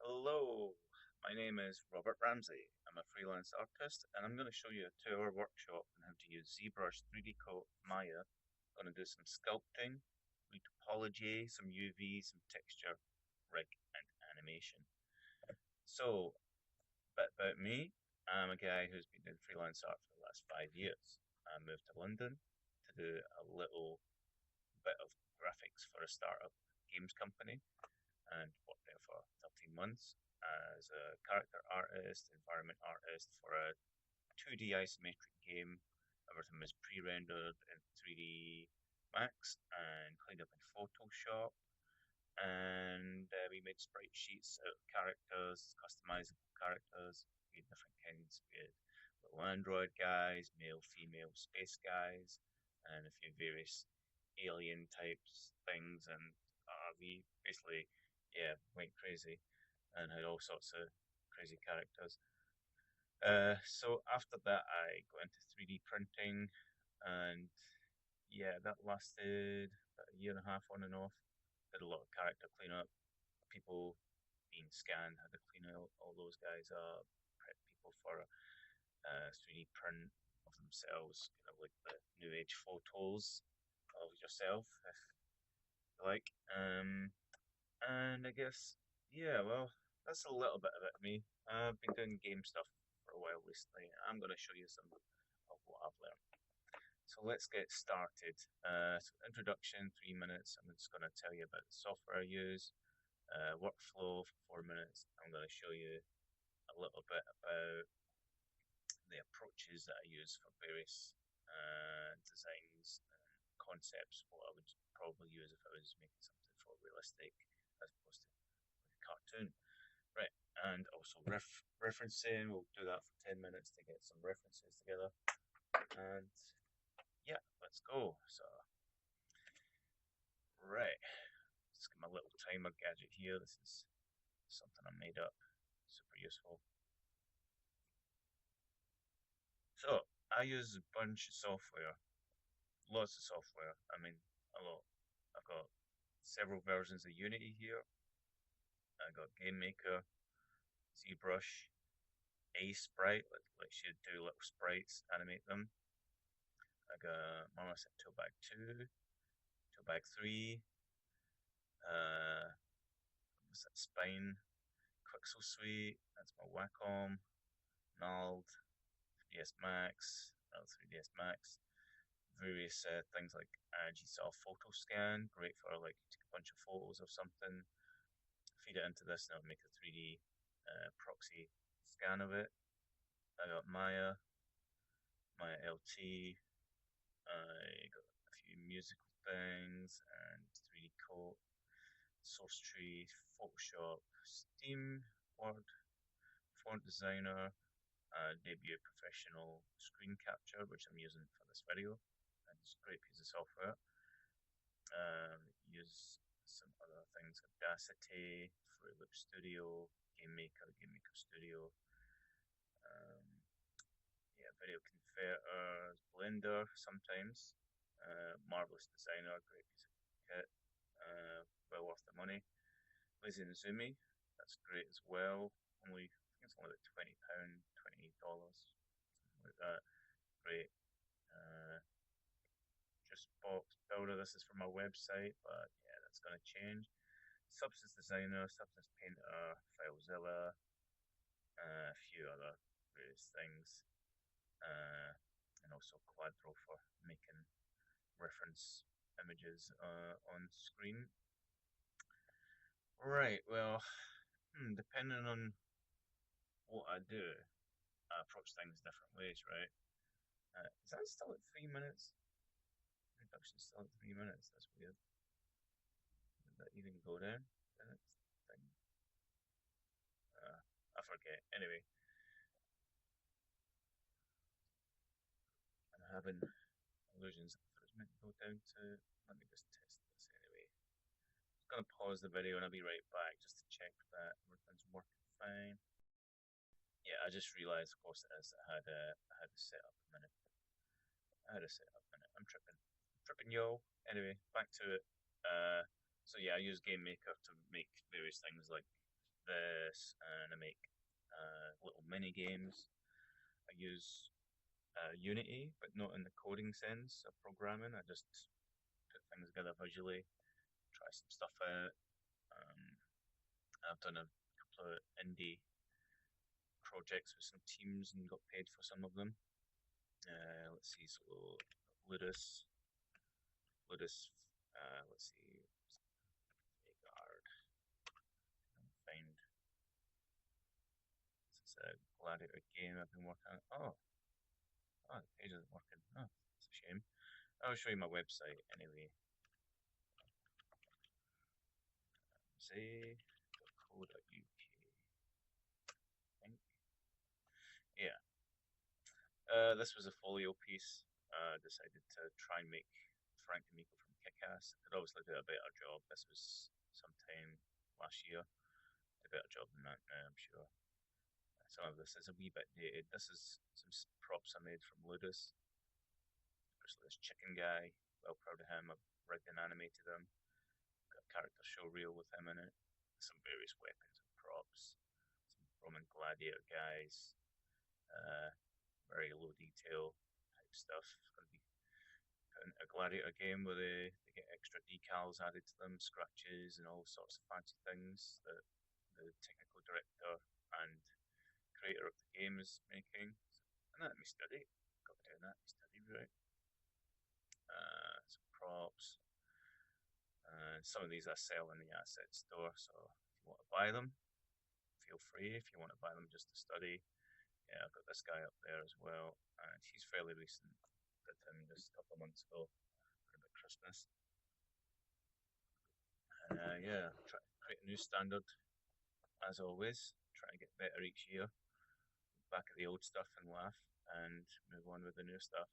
Hello, my name is Robert Ramsey. I'm a freelance artist and I'm going to show you a 2 hour workshop on how to use ZBrush 3dCoat Maya. I'm going to do some sculpting, retopology, some UV, some texture, rig, and animation. So, a bit about me. I'm a guy who's been doing freelance art for the last 5 years. I moved to London to do a little bit of graphics for a startup games company and worked there for 13 months as a character artist, environment artist for a 2D isometric game. Everything was pre-rendered in 3D Max and cleaned up in Photoshop. And we made sprite sheets out of characters, customizable characters. We had different kinds. We had little android guys, male, female, space guys, and a few various alien types things. And we basically, yeah, went crazy and had all sorts of crazy characters. So after that, I got into 3D printing, and yeah, that lasted about a year and a half on and off. Did a lot of character cleanup, people being scanned, had to clean out all those guys up, prep people for a 3D print of themselves, kind of like the new age photos of yourself, if you like. And I guess, yeah, well, that's a little bit about me. I've been doing game stuff for a while recently. I'm going to show you some of what I've learned. So let's get started. So introduction, 3 minutes. I'm just going to tell you about the software I use. Workflow for 4 minutes. I'm going to show you a little bit about the approaches that I use for various designs and concepts. What I would probably use if I was making something for realistic as opposed to like a cartoon. Right, and also referencing. We'll do that for 10 minutes to get some references together. And yeah, let's go. So, right, just get my little timer gadget here. This is something I made up, super useful. So, I use a bunch of software, lots of software. I mean, a lot. I've got several versions of Unity here. I got Game Maker, ZBrush, A Sprite, lets you do little sprites, animate them. I got Marmoset Toolbag 2, Toolbag 3, what's that, Spine, Quixel Suite, that's my Wacom, Nald, 3ds Max, 3ds Max, various things like G-Cell Photo Scan, great for like you take a bunch of photos of something, feed it into this, and it'll make a 3D proxy scan of it. I got Maya, Maya LT, I got a few musical things, and 3dCoat, Source Tree, Photoshop, Steam, Word, Font Designer, Debut Professional Screen Capture, which I'm using for this video. And it's a great piece of software. Use some other things, Audacity, Fruit Loop Studio, Game Maker Studio, yeah, Video Converter, Blender sometimes. Marvelous Designer, great piece of kit, well worth the money. Lazy and Zoomy, that's great as well. I think it's only about £20, $28, something like that. Great. Just box builder. This is from my website, but yeah, that's going to change. Substance Designer, Substance Painter, FileZilla, a few other various things, and also Quadro for making reference images on screen. Right, well, depending on what I do, I approach things different ways, right? Is that still at 3 minutes? Reduction still at 3 minutes. That's weird. Did that even go down? Thing. I forget. Anyway, I'm having illusions. I thought it was meant to go down to. Let me just test this anyway. I'm gonna pause the video and I'll be right back just to check that everything's working fine. Yeah, I just realized, of course, as I had to set up a minute. I'm tripping, yo. Anyway, back to it. So yeah, I use Game Maker to make various things like this, and I make little mini games. I use Unity, but not in the coding sense of programming. I just put things together visually, try some stuff out. I've done a couple of indie projects with some teams and got paid for some of them. Let's see, so Ludus, let's see, Guard, find, this is a Gladiator game I've been working on. Oh, the page isn't working. Oh, that's a shame. I'll show you my website anyway. Say.co.uk. Yeah. This was a folio piece. Decided to try and make Frank D'Amico from Kick-Ass. Could obviously do a better job. This was sometime last year. Did a better job than that now, I'm sure. Some of this is a wee bit dated. This is some props I made from Ludus. Especially this chicken guy. Well proud of him. I've rigged and animated him. Got a character showreel with him in it. Some various weapons and props. Some Roman gladiator guys. Very low detail type stuff. It's going to be putting a gladiator game where they get extra decals added to them, scratches, and all sorts of fancy things that the technical director and creator of the game is making. And that me study. Got to do that. Study, right? Some props. Some of these I sell in the asset store, so if you want to buy them, feel free. If you want to buy them just to study, yeah, I've got this guy up there as well, and he's fairly recent. Did him just a couple of months ago, about Christmas. And yeah, try to create a new standard, as always. Try to get better each year. Back at the old stuff and laugh, and move on with the new stuff.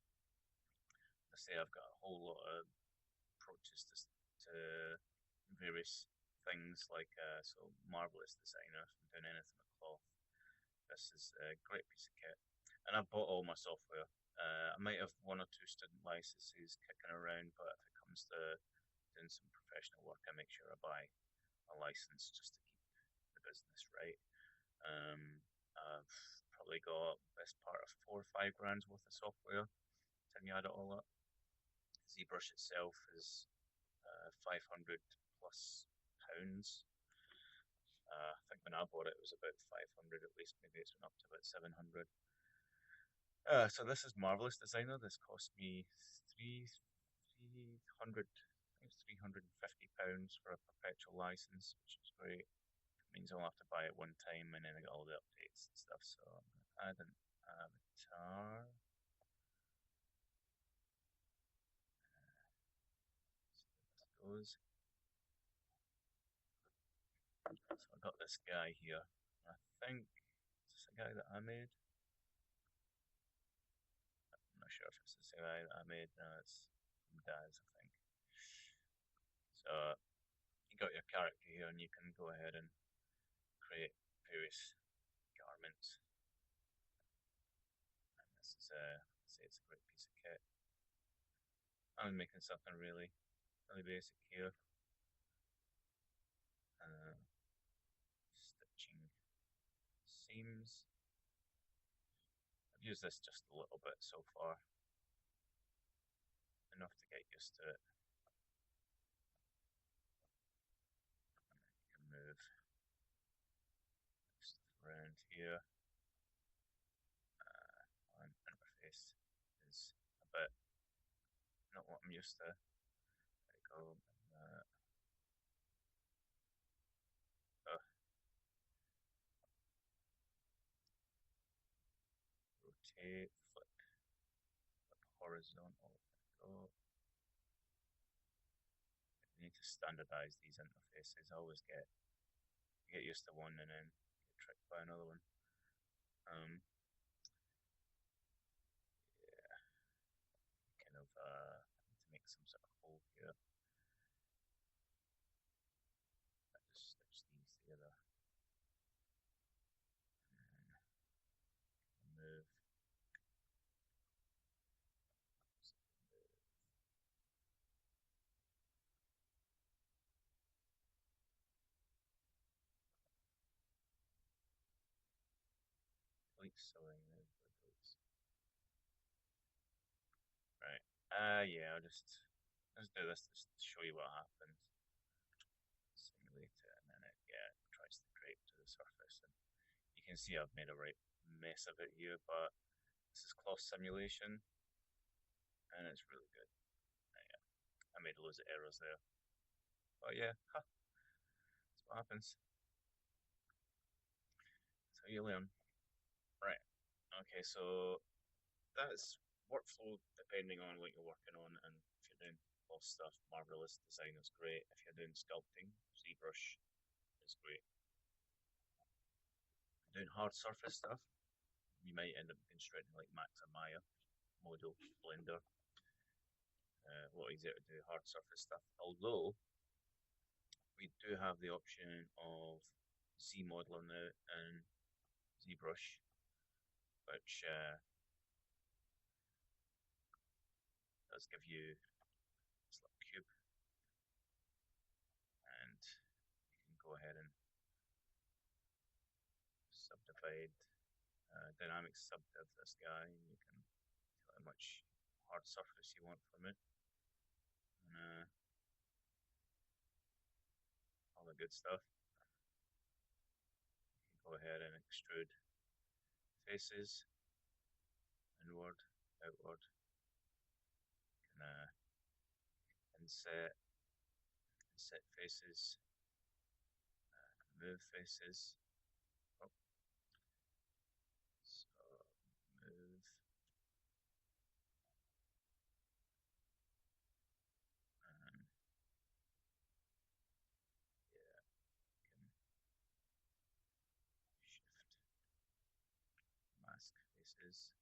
I say I've got a whole lot of approaches to various things, like so marvelous designer from doing anything with cloth. This is a great piece of kit, and I've bought all my software. I might have one or two student licenses kicking around, but if it comes to doing some professional work, I make sure I buy a license just to keep the business right. I've probably got best part of 4 or 5 grand's worth of software. Time you add it all up. Zbrush itself is 500 plus pounds. I think when I bought it, it was about 500 at least. Maybe it's went up to about 700. So this is Marvelous Designer. This cost me 300, I think it's £350 for a perpetual license, which is great. It means I'll have to buy it one time and then I get all the updates and stuff. So I'm going to add an avatar. See how this goes. So I got this guy here. I think is this a guy that I made? I'm not sure if it's the same guy that I made. No, it's from Daz, I think. So you got your character here, and you can go ahead and create various garments. And this is say it's a great piece of kit. I'm making something really basic here. Stitching seams. I've used this just a little bit so far, enough to get used to it. And then you can move stuff around here. My interface is a bit not what I'm used to. There you go. Rotate, flip horizontal. There we go. You need to standardize these interfaces. I always get used to one and then get tricked by another one. Yeah, kind of need to make some sort of hole here. I just stitch these together and then move. complete sewing. Right. Yeah, let's do this just to show you what happens. Simulate it, and then it tries to drape to the surface. And you can see I've made a right mess of it here, but this is cloth simulation, and it's really good. Yeah, I made loads of errors there, but yeah, that's what happens. That's how you learn. Right. Okay, so that's workflow depending on what you're working on, and if you're doing cloth stuff, marvelous. Design is great. If you're doing sculpting, ZBrush is great. Doing hard surface stuff, you might end up constraining like Max or Maya, Model, Blender. A lot easier to do hard surface stuff. Although we do have the option of Z modeler now and ZBrush, which does give you this little cube, and you can go ahead and subdivide, dynamic subdiv this guy, and you can tell how much hard surface you want from it, and all the good stuff. You can go ahead and extrude faces, inward, outward. You can inset faces, move faces. Oh, so move, and yeah, you can shift, mask faces.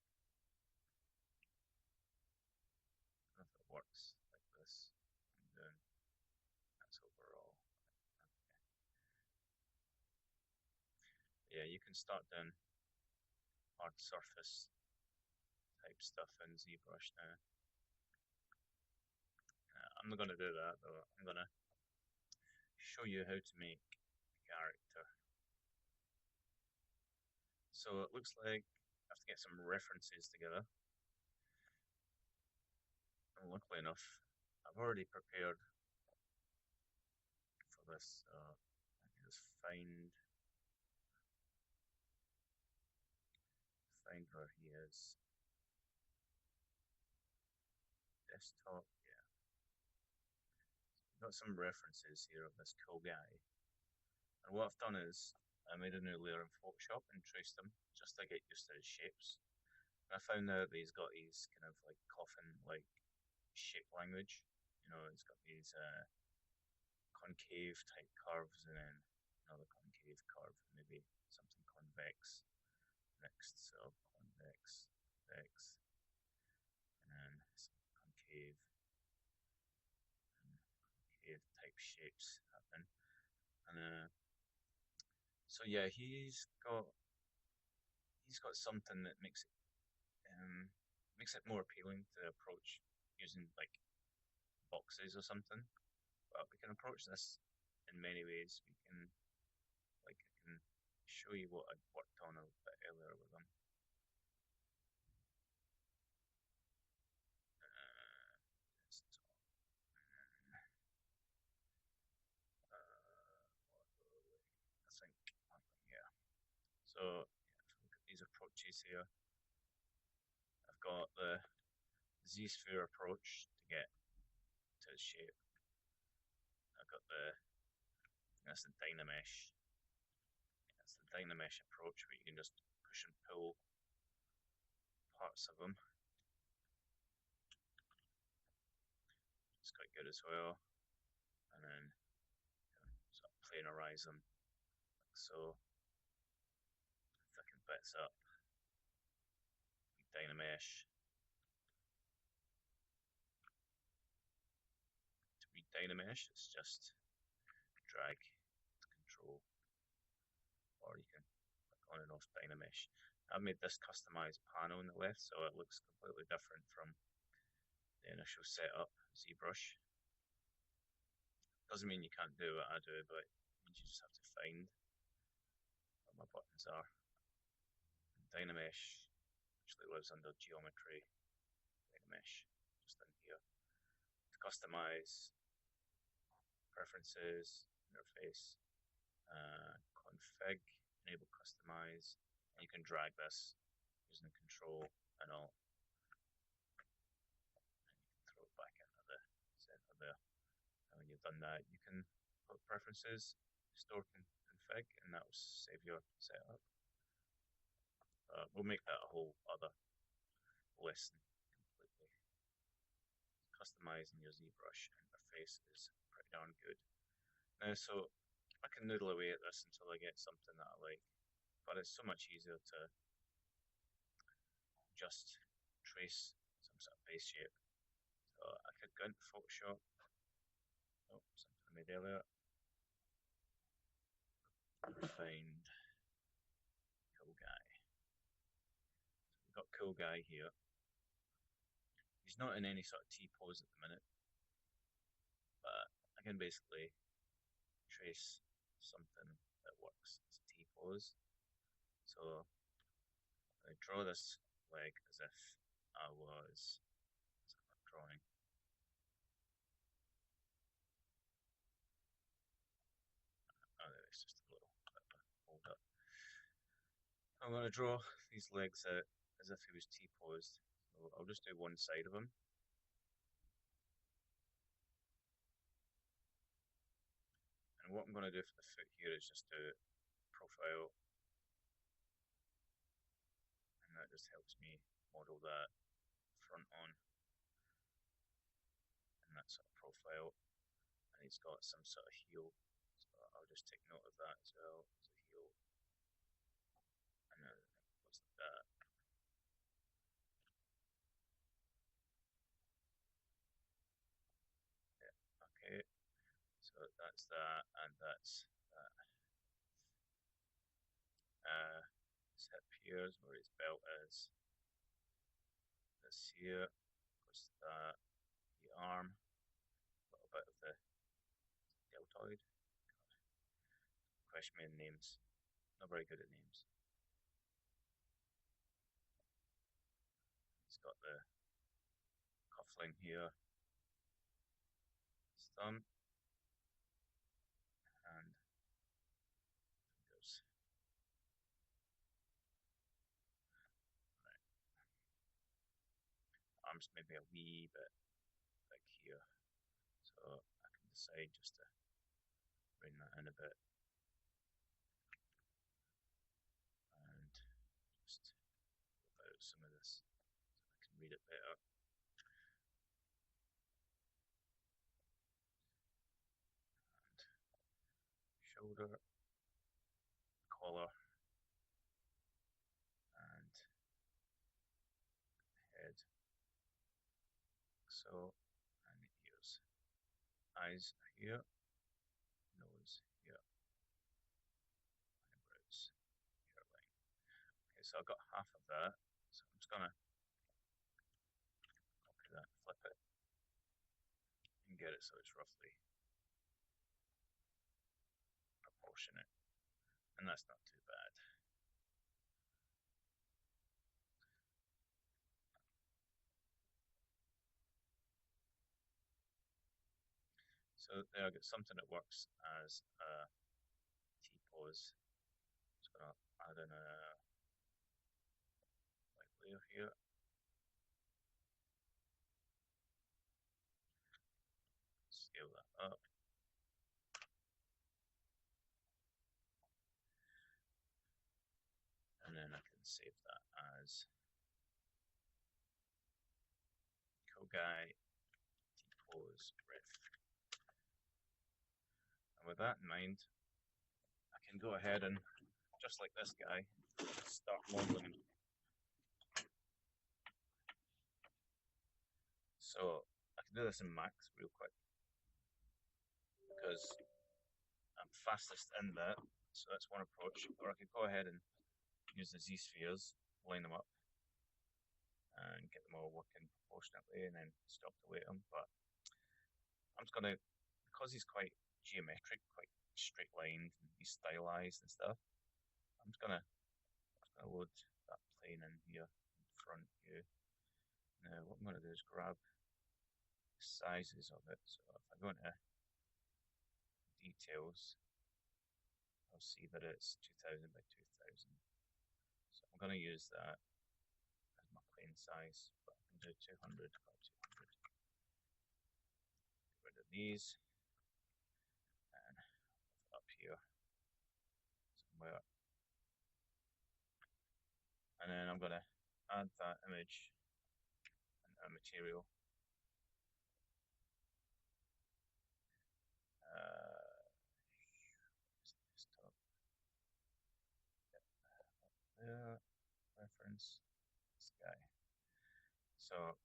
I don't know if it works like this. I'm doing that's overall. Okay. Yeah, you can start doing hard surface type stuff in ZBrush now. I'm not going to do that though. I'm going to show you how to make a character. So it looks like I have to get some references together. And luckily enough, I've already prepared for this. I can just find where he is. Desktop, yeah. So got some references here of this cool guy. And what I've done is I made a new layer in Photoshop and traced them just to get used to his shapes. And I found out that he's got these kind of like coffin like shape language. You know, it's got these concave type curves and then another concave curve, maybe something convex next. So convex, convex, and then some concave and concave type shapes happen. And so yeah, he's got something that makes it more appealing to approach using like boxes or something. But we can approach this in many ways. We can, like, I can show you what I worked on a bit earlier with them. I think, yeah. So yeah, if we look at these approaches here, I've got the Z-sphere approach to get to the shape. I've got that's the Dynamesh. That's the Dynamesh approach where you can just push and pull parts of them. It's quite good as well. And then sort of planarize them like so. Thicken bits up. Dynamesh. To read Dynamesh, it's just drag to control, or you can click on and off Dynamesh. I've made this customized panel on the left, so it looks completely different from the initial setup ZBrush. Doesn't mean you can't do what I do, but it means you just have to find where my buttons are and Dynamesh actually lives under geometry. Dynamesh, just in here. To customize preferences, interface, config, enable customize, and you can drag this using control and all. And you can throw it back into the center there. And when you've done that, you can put preferences, store config, and that will save your setup. We'll make that a whole other lesson completely. Customizing your ZBrush interface is pretty darn good. Now, so I can noodle away at this until I get something that I like, but it's so much easier to just trace some sort of base shape. So I could go into Photoshop. Oh, something I made earlier. Find Cool Guy. So we've got Cool Guy here. He's not in any sort of T-pose at the minute, but I can basically trace something that works as a T-pose. So I draw this leg as if I was drawing. Oh, it's just a little bit of a hold up. I'm going to draw these legs out as if he was T-posed. So I'll just do one side of him. And what I'm going to do for the foot here is just do profile. And that just helps me model that front on. And that sort of profile. And he's got some sort of heel. So I'll just take note of that as well as a heel. And then it goes like that. Yeah, okay. So that's that, and that's that. His hip here is where his belt is. This here goes to that. The arm, a little bit of the deltoid. Question me in names. Not very good at names. He's got the cuffling here. His thumb. And fingers. Right. Arms maybe a wee bit big here. So I can decide just to bring that in a bit. And just flip out some of this so I can read it better. Shoulder, collar, and head. So, and ears. Eyes here, nose here, eyebrows, hairline. Okay, so I've got half of that. So I'm just gonna copy that, flip it, and get it so it's roughly proportionate. And that's not too bad. So there I got something that works as a T-pose. Just gonna add in a white layer here. Scale that up. And then I can save that as Cool Guy T-pose riff. And with that in mind, I can go ahead and, just like this guy, start modeling him. So I can do this in Max real quick because I'm fastest in that. So that's one approach. Or I could go ahead and use the Z-spheres, line them up, and get them all working proportionately, and then stop to weight them. But I'm just gonna, because he's quite geometric, quite straight lined, and he's stylized and stuff. I'm just gonna load that plane in here, in front view. Now what I'm going to do is grab the sizes of it. So if I go into details, I'll see that it's 2000 by 2000. So I'm going to use that as my plane size, but I can do 200 by 200. Get rid of these and up here somewhere. And then I'm going to add that image and a material. Desktop. There, reference, this guy. So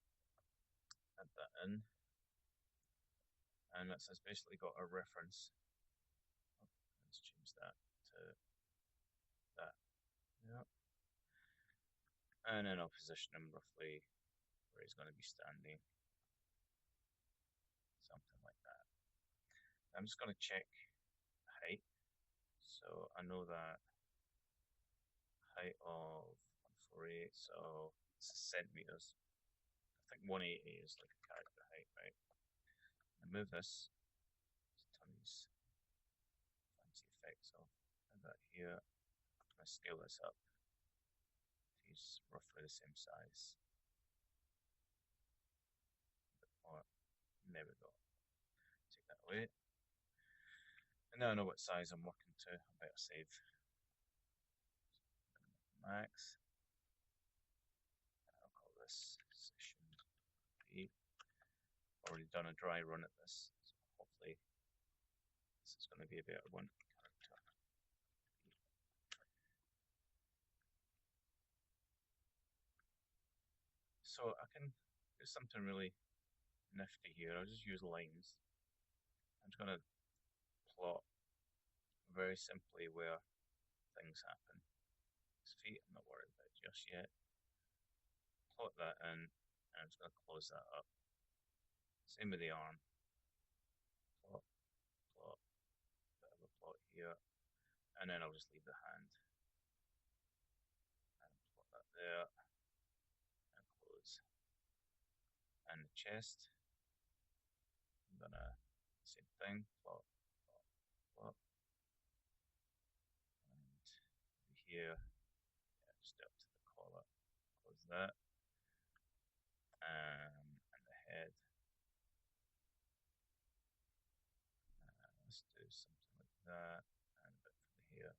add that in, and that's basically got a reference. Oh, let's change that to that. Yeah. And then I'll position him roughly where he's going to be standing. Something like that. I'm just going to check height. So I know that height of 148, so it's centimeters. I think 180 is like a character height, right? I move this, turn these fancy effects off, add that here. I'm going to scale this up. He's roughly the same size. Or there we go. Take that away. And now I know what size I'm working to. I better save. Max. I'll call this session B. Already done a dry run at this, so hopefully this is going to be a better one. Character B. So I can do something really nifty here. I'll just use lines. I'm just going to plot very simply where things happen. His feet, I'm not worried about just yet. Plot that in, and I'm just going to close that up. Same with the arm. Plot, plot, bit of a plot here, and then I'll just leave the hand. And plot that there, and close. And the chest, I'm gonna, same thing, plot, plot, plot. And here, yeah, just up to the collar, close that. And the head. Let's do something like that, and a bit from here,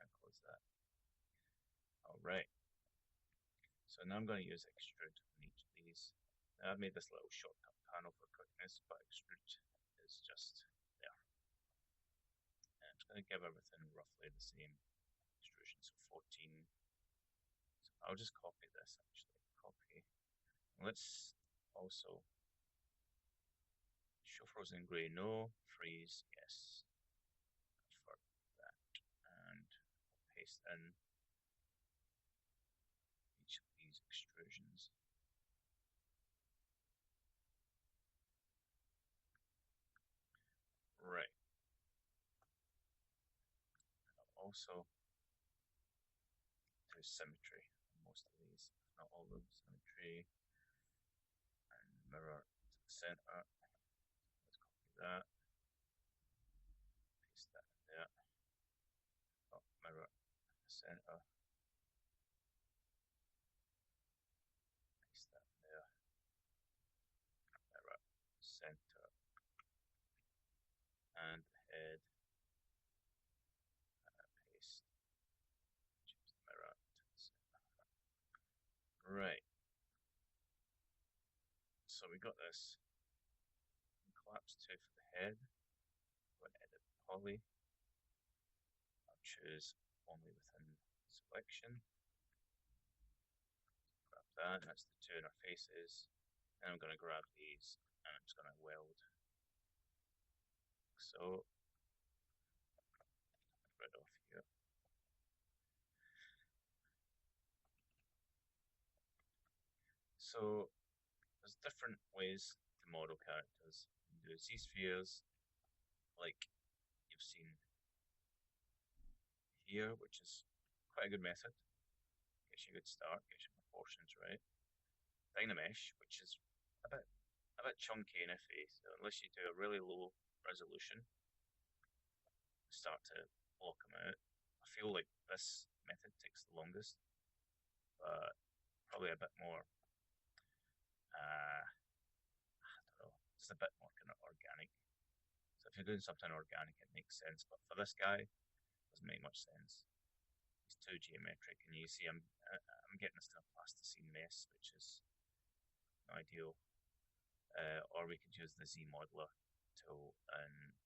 and close that. Alright, so now I'm going to use extrude on each of these. Now I've made this little shortcut panel for quickness, but extrude is just there. And I'm just going to give everything roughly the same extrusion, so 14. So I'll just copy this actually, copy. Let's also show frozen gray, no, freeze, yes, for that, and paste in each of these extrusions. Right. And I'll also do symmetry on most of these, if not all of them. Symmetry and mirror to the center. Let's copy that. Paste that in there. Oh, mirror to the center. Paste that in there. Mirror center. And head. Paste. Choose the mirror to the center. Right. So we got this. Collapse 2 for the head. Go and edit poly. I'll choose only within selection. Grab that, and that's the two in our faces. And I'm going to grab these and I'm just going to weld. So, rid off here. So, there's different ways to model characters. You can do Z-spheres, like you've seen here, which is quite a good method. Gets you a good start, gets your proportions right. Dynamesh, which is a bit chunky and iffy, so unless you do a really low resolution, start to block them out. I feel like this method takes the longest, but probably a bit more, I don't know, just a bit more kind of organic. So if you're doing something organic, it makes sense, but for this guy, it doesn't make much sense. It's too geometric, and you see I'm getting this kind of plasticine mess, which is not ideal. Or we could use the Z modeler tool, and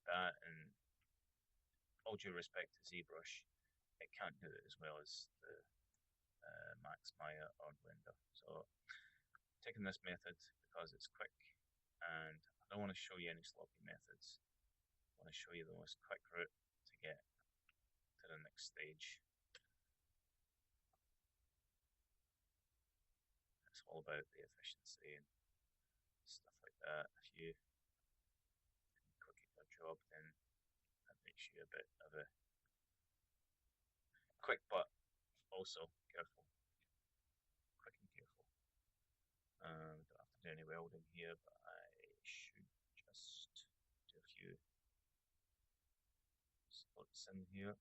that, and all due respect to Zbrush, it can't do it as well as the Max Maya or Blender. So taking this method because it's quick, and I don't want to show you any sloppy methods. I want to show you the most quick route to get to the next stage. It's all about the efficiency and stuff like that. If you can quick at your job, then that makes you a bit of a quick, but also careful. Quick and careful. Don't have to do any welding here, but I should just do a few slots in here.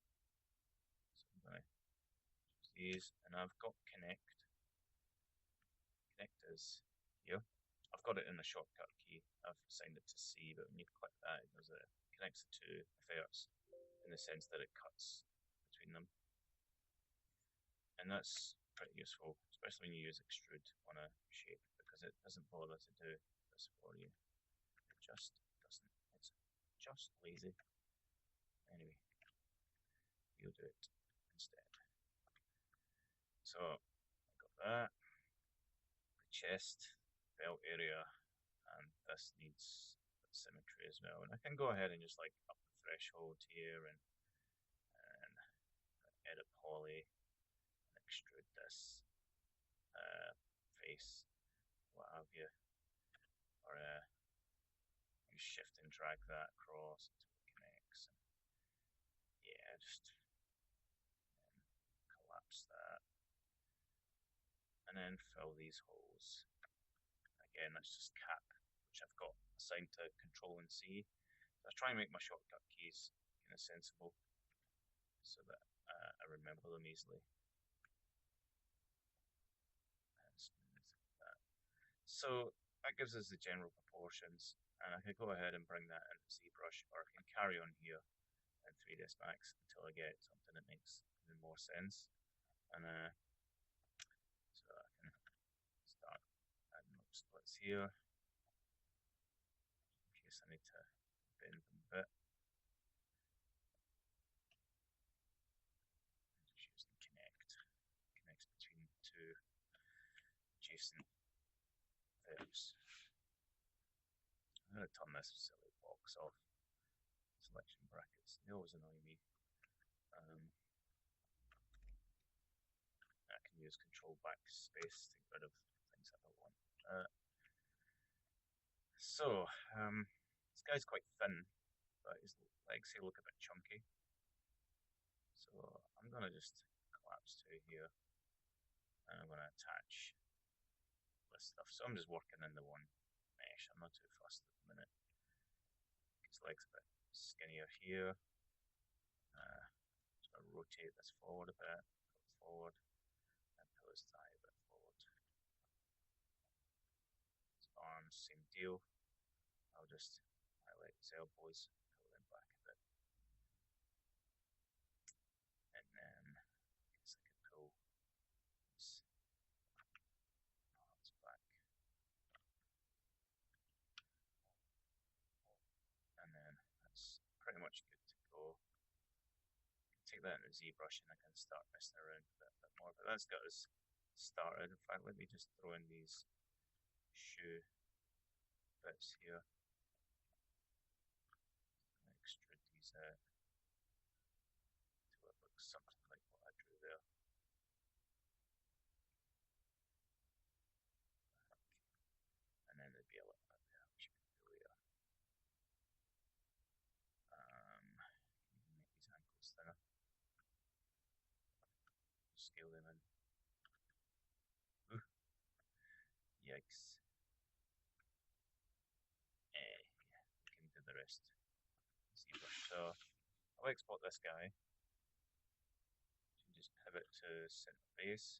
So I'm going to choose these, and I've got connect. Connect is here. I've got it in the shortcut key. I've assigned it to C, but when you click that, it connects the two effects in the sense that it cuts between them. And that's pretty useful, especially when you use extrude on a shape, because it doesn't bother to do this for you. It just doesn't. It's just lazy. Anyway, you'll do it instead. So I got that. The chest, belt area, and this needs symmetry as well. And I can go ahead and just like up the threshold here and edit poly and extrude this face, what have you, or use shift and drag that across until it connects. And yeah, just collapse that, and then fill these holes. Again, that's just cap, which I've got assigned to Control and C. So I try and make my shortcut keys kind of sensible, so that I remember them easily. So that gives us the general proportions, and I can go ahead and bring that into ZBrush, or I can carry on here in 3ds Max until I get something that makes even more sense. And so I can start adding up splits here in case I need to bend them a bit. Just using connect, connects between two adjacent verbs. I'm going to turn this silly box off. Selection brackets, they always annoy me. I can use Control backspace to get rid of things I don't want. This guy's quite thin, but his legs here look a bit chunky. So I'm going to just collapse to here, and I'm going to attach this stuff. So I'm just working in the one mesh. I'm not too fussed at the minute. His legs a bit skinnier here. Just going to rotate this forward a bit, go forward, and pull his thigh a bit forward. His arms, same deal. I'll just highlight his elbows, pull them back a bit. And then I guess I could pull his arms back. And then that's pretty much good to go. Take that into ZBrush and I can start messing around with it a bit more. But that's got us started. In fact, let me just throw in these shoe bits here. Extrude these out until it looks something like what I drew there. And then there'd be a little bit there, which we can do later. Can even make these ankles thinner. scale them in. Ooh, yikes. Yeah, we can do the rest. ZBrush. So I'll export this guy. Just pivot to center base.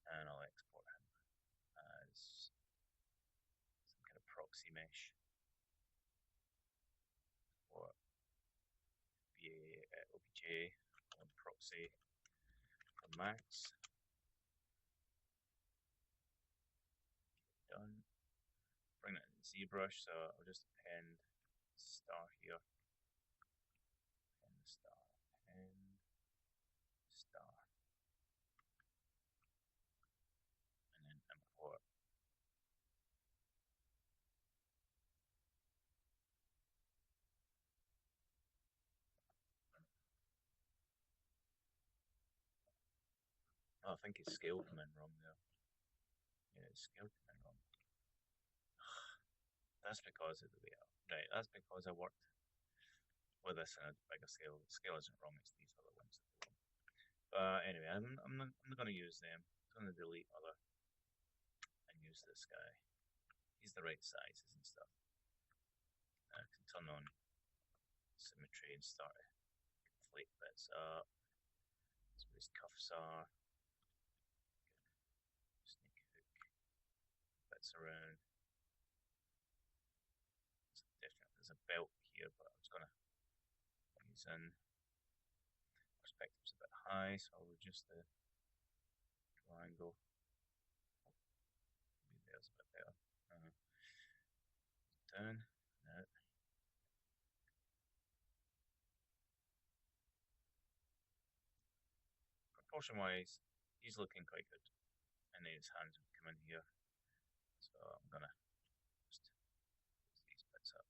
And I'll export him as some kind of proxy mesh for OBJ on proxy for Max. Done. Bring it in ZBrush, so I'll just append star here. Append star, append star. And then import. Oh, I think his scale came in wrong there. Yeah, his scale came in wrong. That's because of the way right, that's because I worked with this in a bigger scale. The scale isn't wrong, it's these other ones that are wrong. But anyway, I'm not going to use them. I'm going to delete other and use this guy. He's the right sizes and stuff. I can turn on symmetry and start to inflate bits up. That's where his cuffs are. Snake hook bits around. There's a belt here, but I was going to use in. Perspective's a bit high, so I'll reduce the triangle. Maybe there's a bit better. Down. No. Proportion wise, he's looking quite good. And then his hands would come in here. So I'm gonna just close these bits up.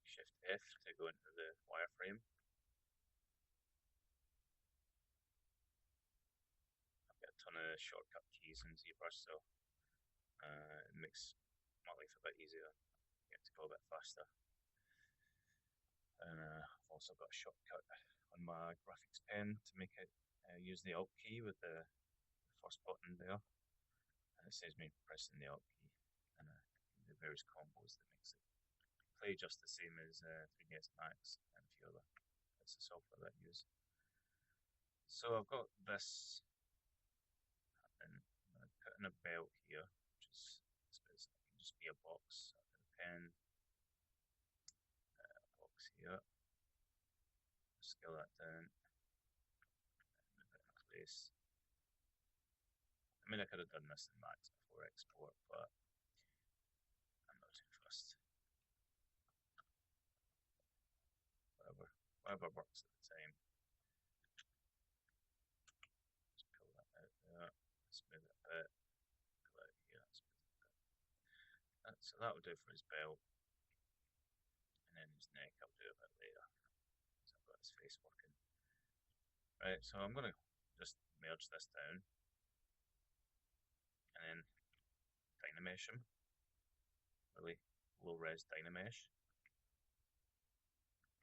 Shift F to go into the wireframe. I've got a ton of shortcut keys in ZBrush, so it makes my life a bit easier. I get to go a bit faster. And I've also got a shortcut on my graphics pen to make it use the Alt key with the first button there. And it saves me pressing the Alt key and the various combos that makes it play just the same as 3ds Max and a few other bits of software that I use. So I've got this, and I'm going to put in a belt here, which is it can just be a box. I've got a pen, box here. Scale that down, move it in place. I mean, I could have done this in Max before export, but I'm not too fussed. Whatever works at the time. Just pull that out there, smooth it a bit, pull it out here, smooth it a bit. So that will do for his belt. And then his neck I'll do a bit later. So I've got his face working. Right, so I'm going to just merge this down. And then Dynamesh him. Really low res Dynamesh.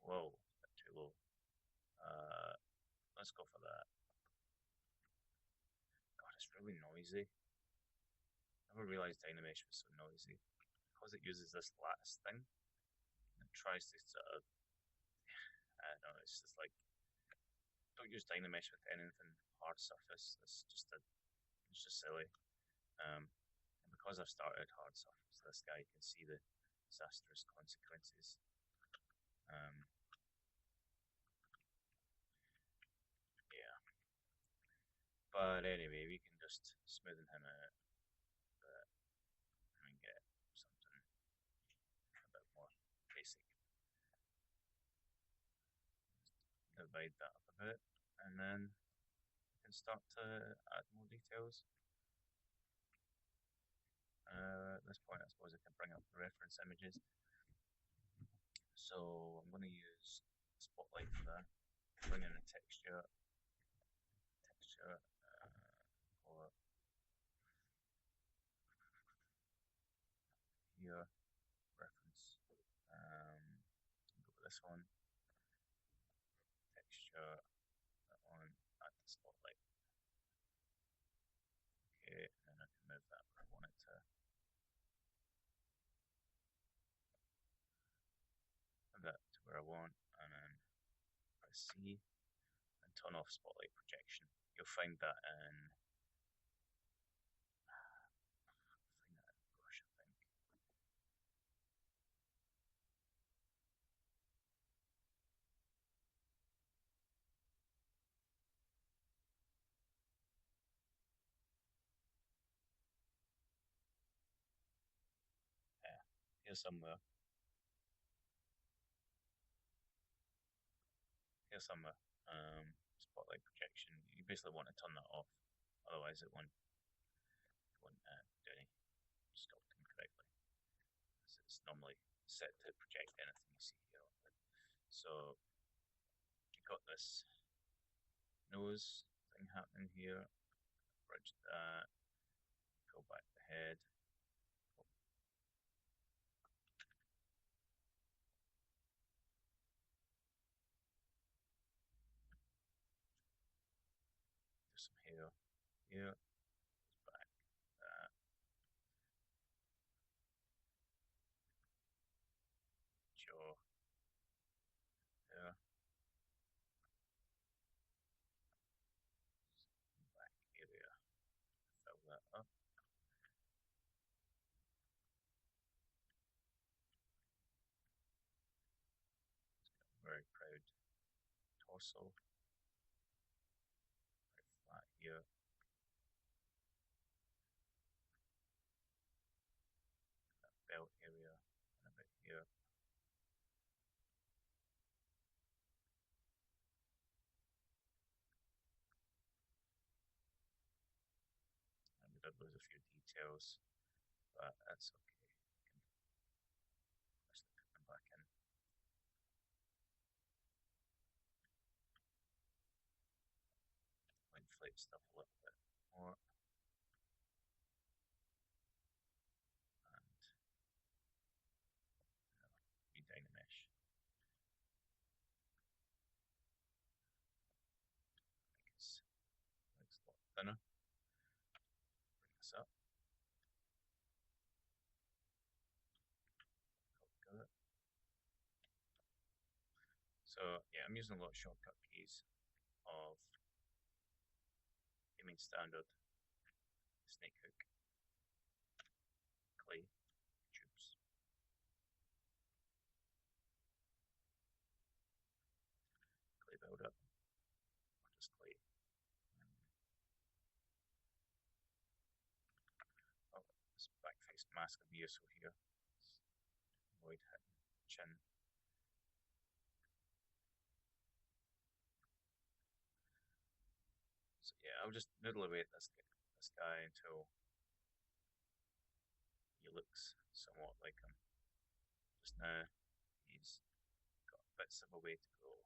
Whoa, a bit too low. Let's go for that. God, it's really noisy. I never realized Dynamesh was so noisy. Because it uses this lattice thing, it tries to sort of, I don't know, it's just like, don't use Dynamesh with anything hard surface. It's just silly. And because I've started hard surface, this guy can see the disastrous consequences. Yeah. But anyway, we can just smoothen him out and get something a bit more basic. Divide that up a bit, and then we can start to add more details. At this point, I suppose I can bring up the reference images. So I'm going to use spotlight for that. Bring in a texture, or here, reference. Go with this one, texture, that one, add the spotlight. Okay, and then I can move that where I want it to. Move that to where I want, and then press C and turn off spotlight projection. You'll find that in Zbrush, I think. Yeah, here somewhere. Here somewhere. Spotlight projection. You basically want to turn that off, otherwise it won't do any sculpting correctly. It's normally set to project anything you see here. So you got this nose thing happening here. Bridge that. Go back the head. Do some hair here. Back that. Jaw there. Back area. Fill that up. Very proud torso. Very flat here. That belt area and a bit here. And we did lose a few details, but that's okay. Let's put them back in. Inflate stuff a little bit more. And Dynamesh. Makes a lot thinner. Bring this up. So yeah, I'm using a lot of shortcut keys of Gaming Standard, Snake Hook, Clay, Tubes. Clay buildup, or just clay. Oh, this back face mask of ESO here. Avoid hitting chin. So yeah, I'll just noodle away at this guy until he looks somewhat like him. Just now, he's got bits of a way to go.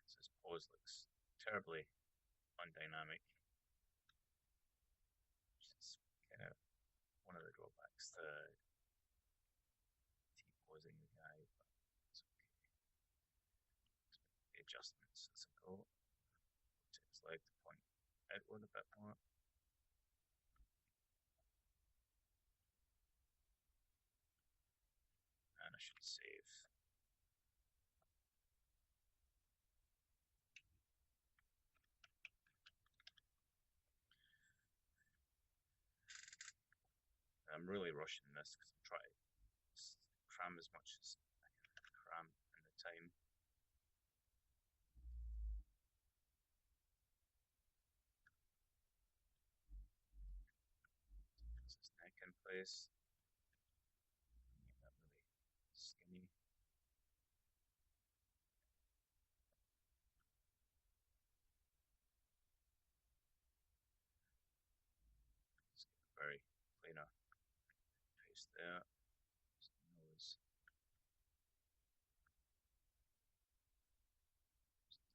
His pose looks terribly undynamic, which is kind of one of the drawbacks to T-posing the guy, but it's okay. The adjustments as I go. Rotate his leg to point outward a bit more. And I should save. I'm really rushing this because I'm trying to cram as much as I can cram in the time. This is neck in place. Make that really skinny. finer paste there. Nose.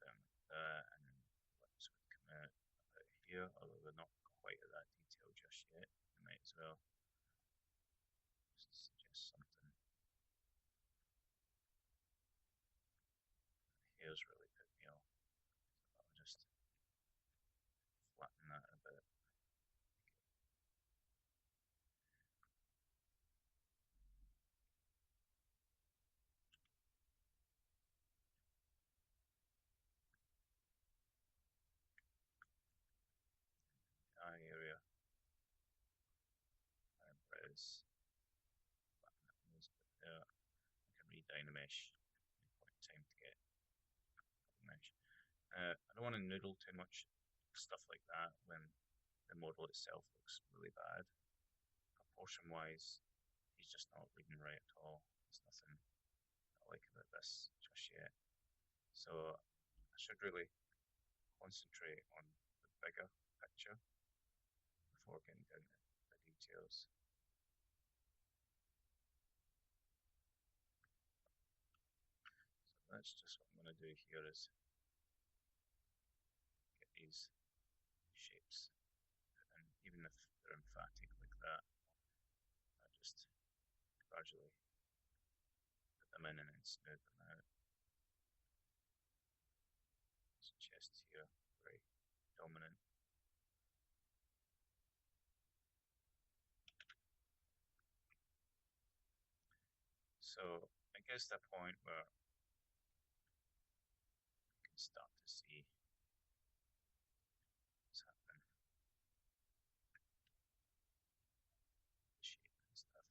Down like that, and then lips would come out about here, although they're not quite at that detail just yet. We might as well just suggest something. The hair's really put me off, so I'll just flatten that a bit. Eye area, eyebrows, flatten that nose bit there. I can re-dynamesh any point in time to get mesh. I don't want to noodle too much stuff like that when the model itself looks really bad. Proportion wise, he's just not reading right at all. There's nothing I like about this just yet. So I should really concentrate on the bigger picture before getting down to the details. So that's just what I'm going to do here is get these shapes, and even if they're emphatic like that, I just gradually put them in and then smooth them out. This chest here, very dominant. So I guess the point where you can start to see what's happening, the shape and stuff.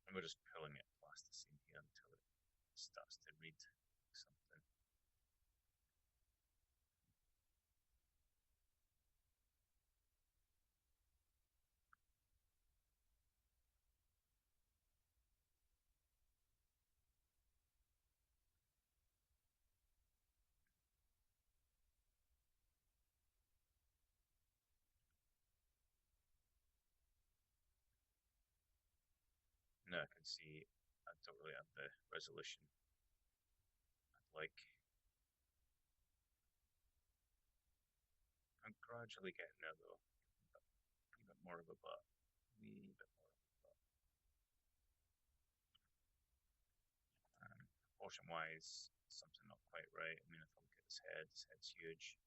And we're just pulling at plasticine here until it starts to read something. Now I can see I don't really have the resolution I'd like. I'm gradually getting there though. A wee bit more of a butt. Wee bit more of a butt. Proportion wise, something not quite right. I mean, if I look at his head's huge.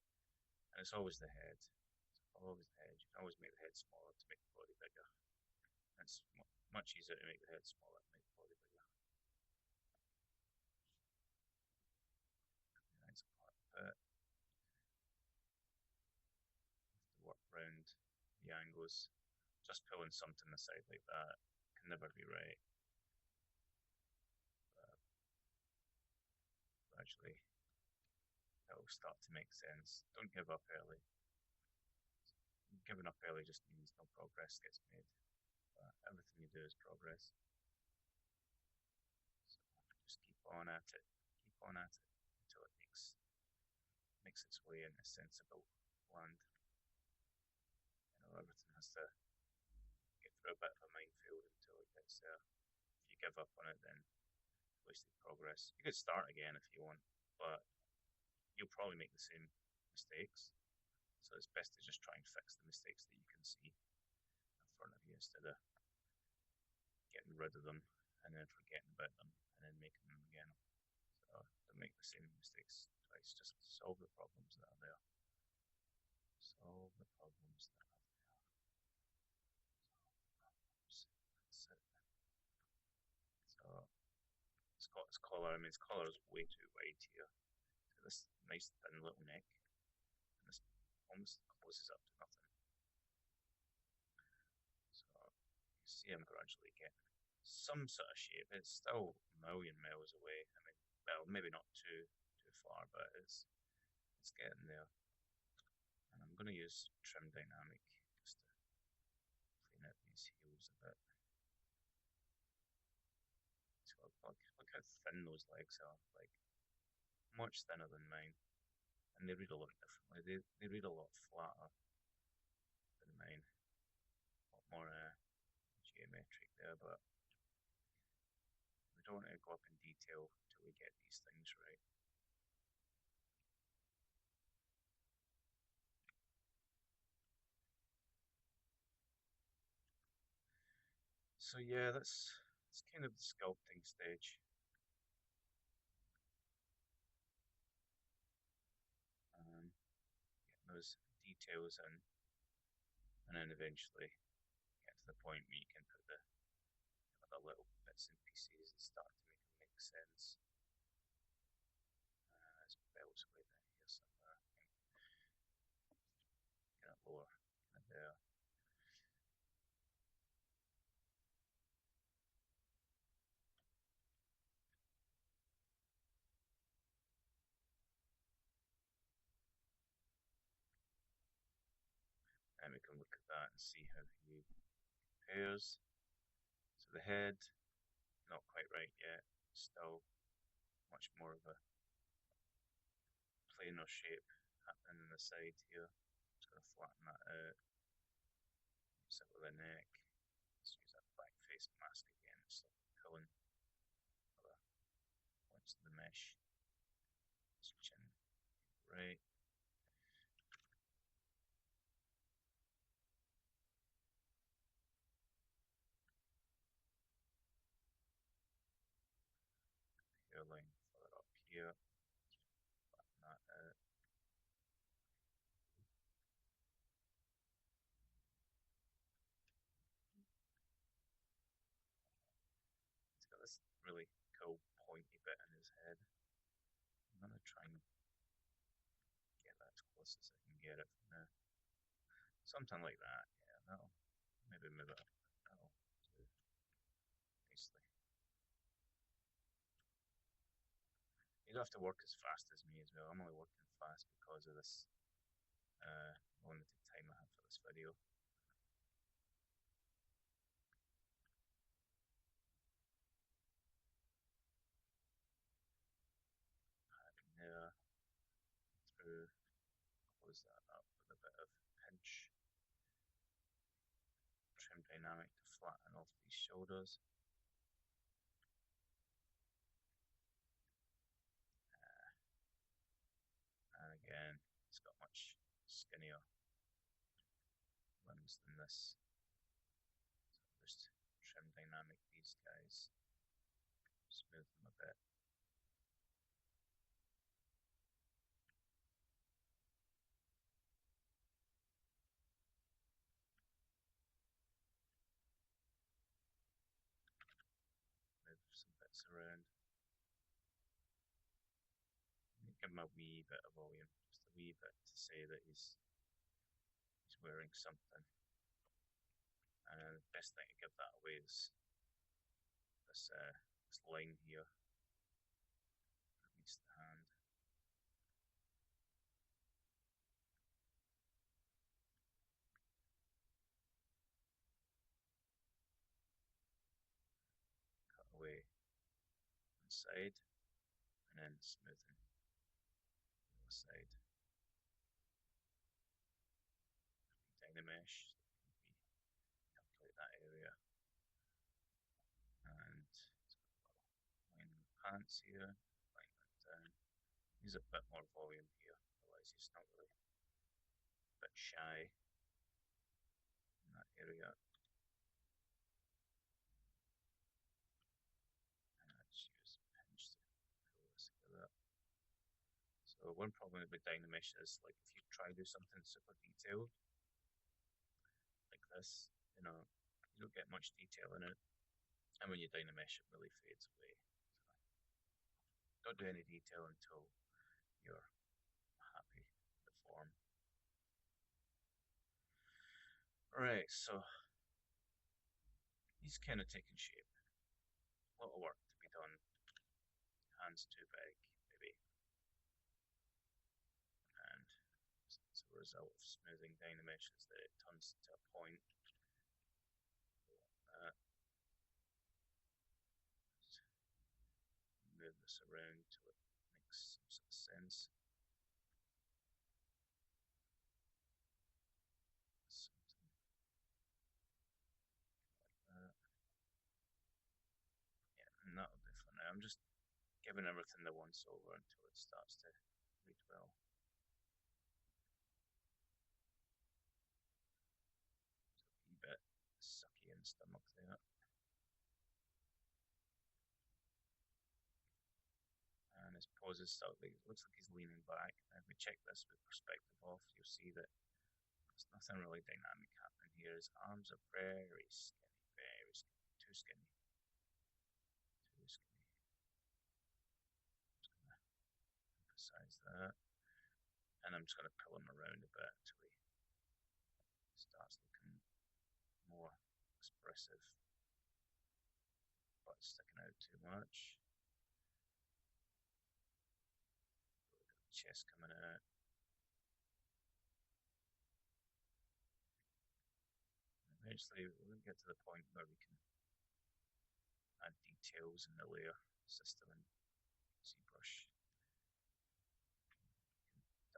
And it's always the head. It's always the head. You can always make the head smaller to make the body bigger. And it's much easier to make the head smaller to make the body bigger. Nice part of it. Have to work around the angles. Just pulling something aside like that can never be right. But gradually, it'll start to make sense. Don't give up early. Giving up early just means no progress gets made. But everything you do is progress. So just keep on at it. Keep on at it until it makes its way in a sensible land. You know, everything has to get through a bit of a minefield until it gets there. If you give up on it, then wasted progress. You could start again if you want, but you'll probably make the same mistakes. So it's best to just try and fix the mistakes that you can see in front of you instead of getting rid of them and then forgetting about them and then making them again. So don't make the same mistakes twice. Just solve the problems that are there. Solve the problems that are there. Solve the problems. That's it. So it's got its collar. I mean, its collar is way too wide here. So this nice thin little neck, and this almost closes up to nothing. So you see I'm gradually getting some sort of shape. It's still a million miles away. I mean, well, maybe not too far, but it's getting there. And I'm going to use trim dynamic just to clean out these heels a bit. So look how thin those legs are, like much thinner than mine. and they read a lot differently. They read a lot flatter than mine, a lot more geometric there, but we don't want to go up in detail till we get these things right. So yeah, that's kind of the sculpting stage. Getting those details in, and then eventually get to the point where you can put the other little bits and pieces and start to make them make sense. There's bells away down here somewhere. Kind of lower, kind of there. And we can look at that and see how he compares. So the head, not quite right yet. Still much more of a planar shape happening in the side here. Just going to flatten that out. Use it with the neck. Let's use that back face mask again. It's like pulling other points of the mesh. His chin right. Hairline further up here. Flatten that out. He's got this really cool pointy bit in his head. I'm going to try and get that as close as I can get it from there. Something like that, yeah, that'll maybe move it up. That'll do nicely. You don't have to work as fast as me as well. I'm only working fast because of this limited time I have for this video. There, through, close that up with a bit of pinch. Trim dynamic to flatten off these shoulders. And again, it's got much skinnier limbs than this. So just trim dynamic these guys, smooth them a bit. Move some bits around. Give him a wee bit of volume, just a wee bit to say that he's wearing something. And the best thing to give that away is this line here, release the hand. Cut away one side, and then smoothing the other side. Dynamesh, so we calculate that area. And it's got a little line in the pants here, line that down. Use a bit more volume here, otherwise he's not really a bit shy in that area. And I just use pinch to pull this together. So one problem with Dynamesh is, like, if you try to do something super detailed like this, you don't get much detail in it, and when you Dynamesh, it really fades away. So don't do any detail until you're happy with the form. Right, so he's kind of taking shape. A lot of work to be done. Hands too big, maybe. And as a result of smoothing Dynamesh is that it turns to a point. Move this around till it makes some sort of sense. I'm just giving everything the once over until it starts to read well. It's a wee bit sucky in the stomach there. And his poses slightly, it looks like he's leaning back. And if we check this with perspective off, you'll see that there's nothing really dynamic happening here. His arms are very skinny, too skinny, too skinny. Just gonna emphasize that. And I'm just gonna pull him around a bit until he starts looking more expressive, but sticking out too much. Chest coming out. Eventually, we'll get to the point where we can add details in the layer system and ZBrush.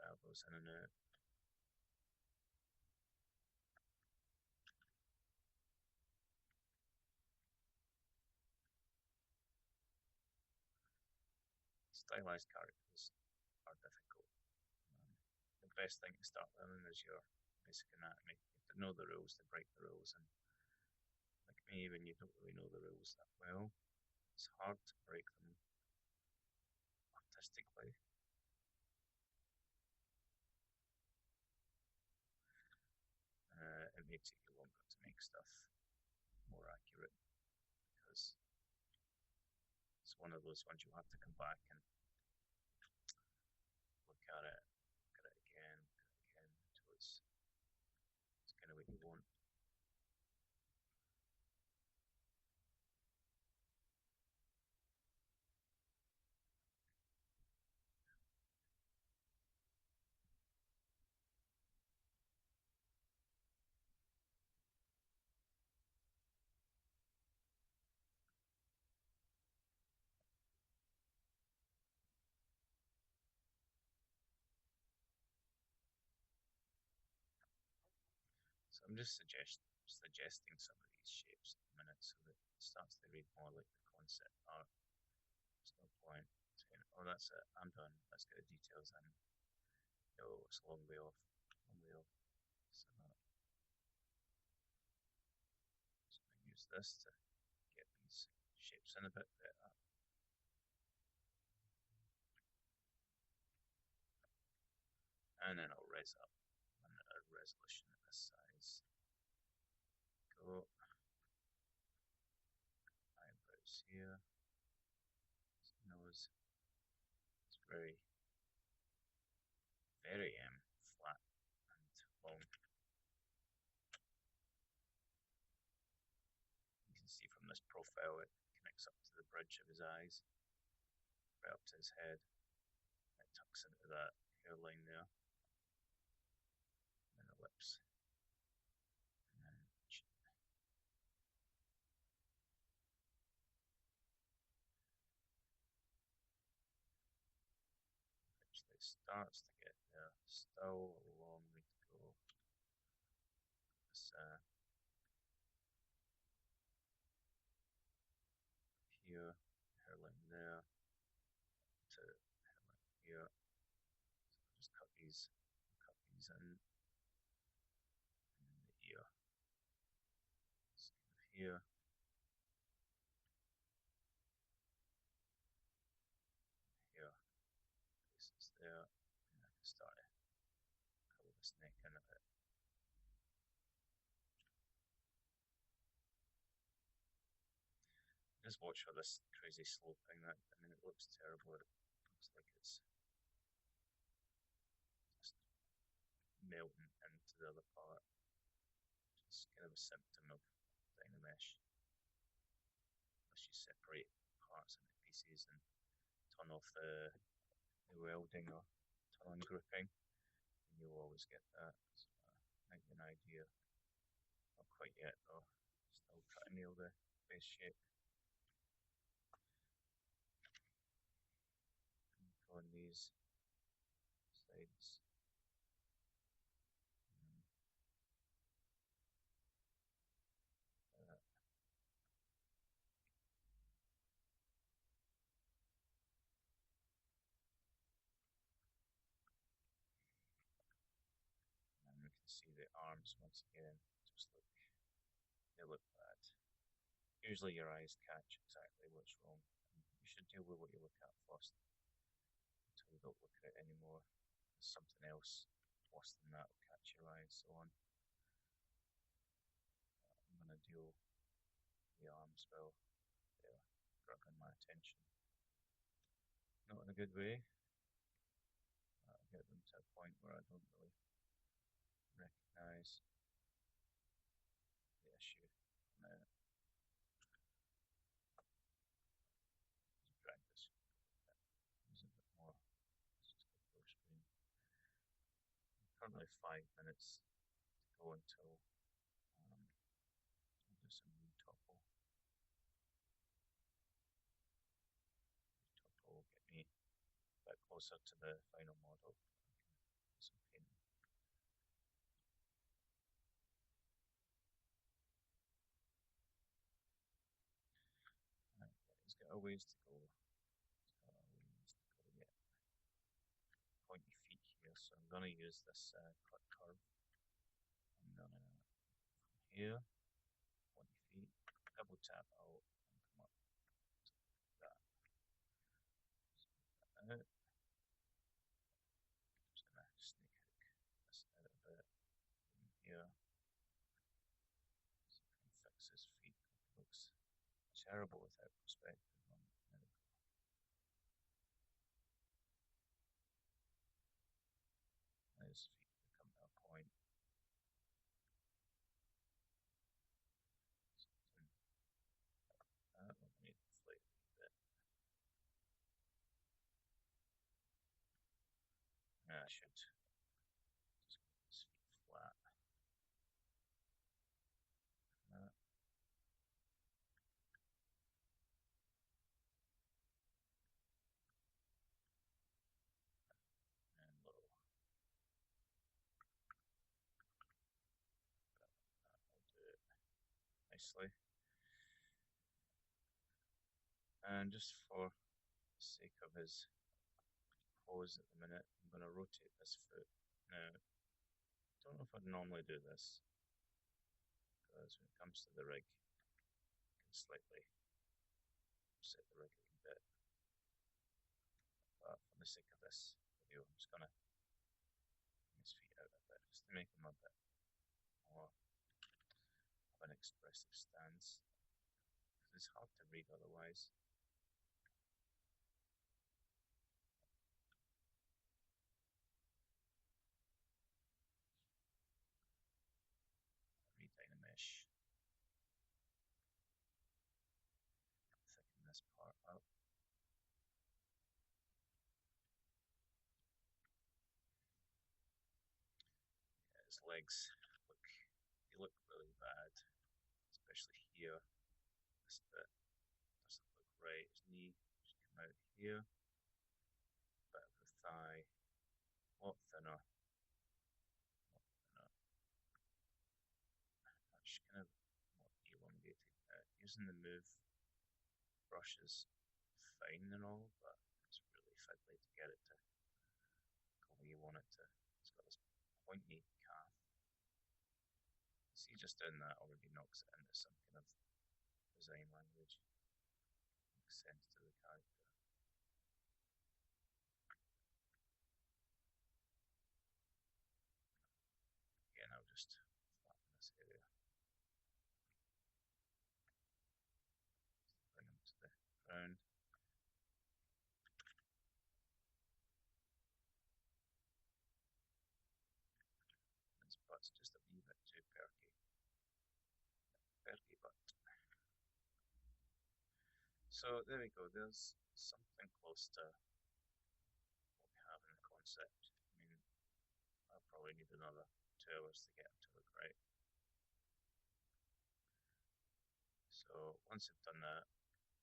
Dial those in and out. Stylized characters are difficult. The best thing to start learning is your basic anatomy. You have to know the rules to break the rules, and like me, when you don't really know the rules that well, it's hard to break them artistically. It may take you longer to make stuff more accurate because it's one of those ones you have to come back and look at it again, until it's kind of what you want. So I'm just suggesting some of these shapes at the minute so that it starts to read more like the concept art. There's no point saying, oh, that's it, I'm done, let's get the details in. No, it's a long way off, long way off. So I'm just going to use this to get these shapes in a bit better. And then I'll res up on a resolution at this size. Go. Eyebrows here. His nose is very flat and long. You can see from this profile it connects up to the bridge of his eyes, right up to his head. It tucks into that hairline there. And the lips. And then chin. Eventually starts to get there. Still a long way to go. This here, hairline there, to hairline here. So I'll just cut these in. And then the ear. Skin of here. Here. Face is there. And I can start to color this neck in a bit. Just watch for this crazy sloping. I mean, it looks terrible. It looks like it's just melting into the other part. It's kind of a symptom of Dynamesh. Unless you separate parts into pieces and turn off the welding or turn on grouping, and you'll always get that. So, might be an idea. Not quite yet though. Still trying to nail the face shape. On these sides. the arms once again. They look bad. Usually your eyes catch exactly what's wrong. And you should deal with what you look at first until you don't look at it anymore. There's something else worse than that will catch your eye and so on. I'm going to deal with the arms well. They're grabbing my attention. Not in a good way. I'll get them to a point where I don't really recognise the issue. Now, just drag this a bit, use a bit more. Let's just go full screen. Currently 5 minutes to go until I'll do some retopple. Retopple will get me a bit closer to the final model. I can do some painting. Right, it's got a ways to go. It's got a ways to go yet. Pointy feet here, so I'm going to use this cut curve. I'm going to, from here, pointy feet, double tap out and come up to that. Split that out. I'm just going to snake hook this out a bit from here. See if I can fix his feet. It looks terrible without perspective on. There we go. His feet become to a point. Something like that will need to inflate a wee bit. I should just get his feet flat. That. And low. That'll do it nicely. And just for the sake of his pose at the minute, I'm going to rotate this foot. Now, I don't know if I'd normally do this, because when it comes to the rig, I can slightly set the rig a wee bit. But for the sake of this video, I'm just going to bring his feet out a bit, just to make him a bit more of an expressive stance, because it's hard to read otherwise. Mesh. Thicken this part up. Yeah, his legs look really bad, especially here. This bit doesn't look right. His knee should come out here. Bit of the thigh, a lot thinner. That's kind of more elongated. Using the move brush is fine and all, but it's really fiddly to get it to go where you want it to. It's got this pointy calf. See, just doing that already knocks it into some kind of design language. Makes sense to the character. Again, I'll just flatten this area. Bring him to the ground. His butt's just a wee bit too perky. Perky butt. So there we go, there's something close to what we have in the concept. I mean, I'll probably need another 2 hours to get him to look right. So once I've done that,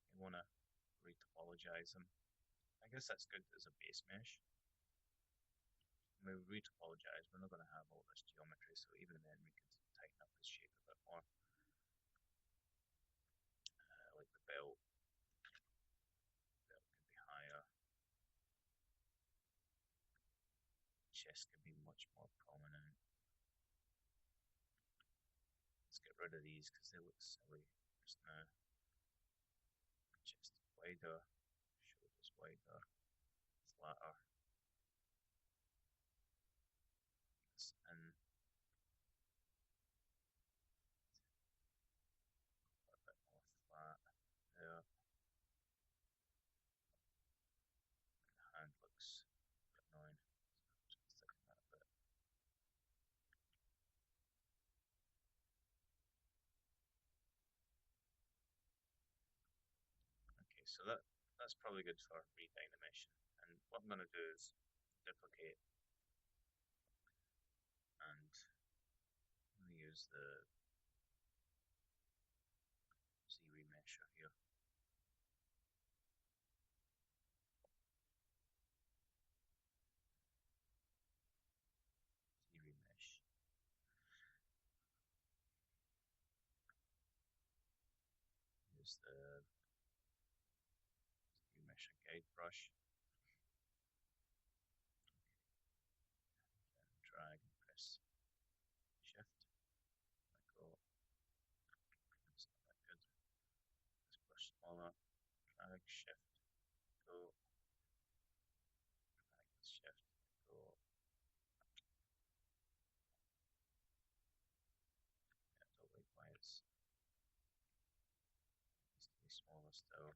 you want to retopologize them. I guess that's good as a base mesh. When we retopologize, we're not going to have all this geometry, so even then we can tighten up his shape a bit more. Like the belt. The belt could be higher. Chest could be much more prominent. get rid of these because they look silly just now. Just wider, shoulders wider, flatter. This in a bit more flat there. The hand looks a bit annoying, so I'm just going to thicken that a bit. Okay, so that's probably good for reading animation. And what I'm going to do is duplicate, and I'm going to use the Z remesher here. Z remesh. Use the remesher guide brush. And drag and press shift. Let go. That's not that good. This brush smaller. Drag shift. Go. Drag shift. Go. Yeah, I don't like why it's needs to be smaller still.